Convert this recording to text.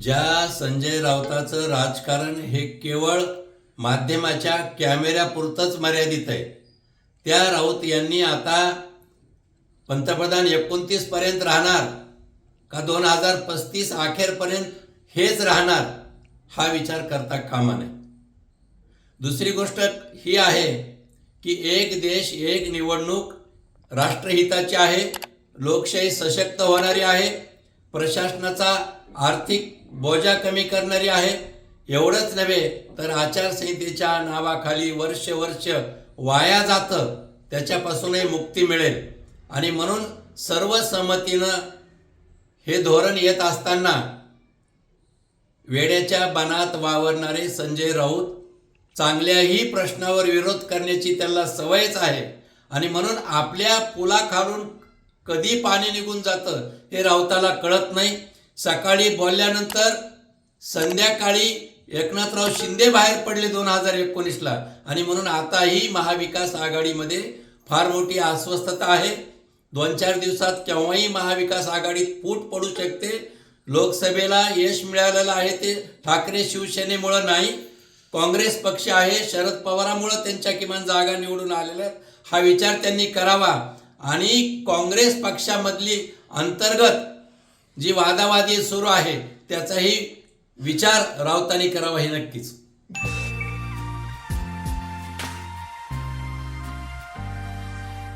ज्या संजय राऊताचं राजकारण हे केवळ माध्यमाच्या कॅमेऱ्यापुरतंच मर्यादित आहे, त्या राऊत यांनी आता पंतप्रधान 29 पर्यंत राहणार का 2035 अखेरपर्यंत हेच राहणार हा विचार करता कामा नये। दुसरी गोष्ट ही आहे की एक देश एक निवडणूक राष्ट्रहिताची आहे, लोकशाही सशक्त होणारी आहे, प्रशासनाचा आर्थिक बोजा कमी करणारी आहे। एवढंच नव्हे तर आचारसंहितेच्या नावाखाली वर्ष वाया जातं त्याच्यापासूनही मुक्ती मिळेल। आणि म्हणून सर्वसंमतीनं हे धोरण येत असताना वेड्याच्या बनात वावरणारे संजय राऊत चांगल्याही प्रश्नावर विरोध करण्याची त्याला सवयच आहे आणि म्हणून आपल्या पुलाखालून कधी पाणी निघून जातं हे राऊताला कळत नाही। सकाळी बोलल्यानंतर संध्याकाळी एकनाथराव शिंदे बाहेर पडले 2019ला आणि म्हणून आताही महाविकास आघाडीमध्ये फार मोठी अस्वस्थता आहे। 2-4 दिवसात केव्हाही महाविकास आघाडीत फूट पडू शकते। लोकसभेला यश मिळालेलं आहे ते ठाकरे शिवसेनेमुळे नाही, काँग्रेस पक्ष आहे, शरद पवारांमुळे त्यांच्या किमान जागा निवडून आलेल्या हा विचार त्यांनी करावा आणि काँग्रेस पक्षामधली अंतर्गत जी वादावादी सुरू आहे त्याचाही विचार राऊतांनी करावा हे नक्कीच।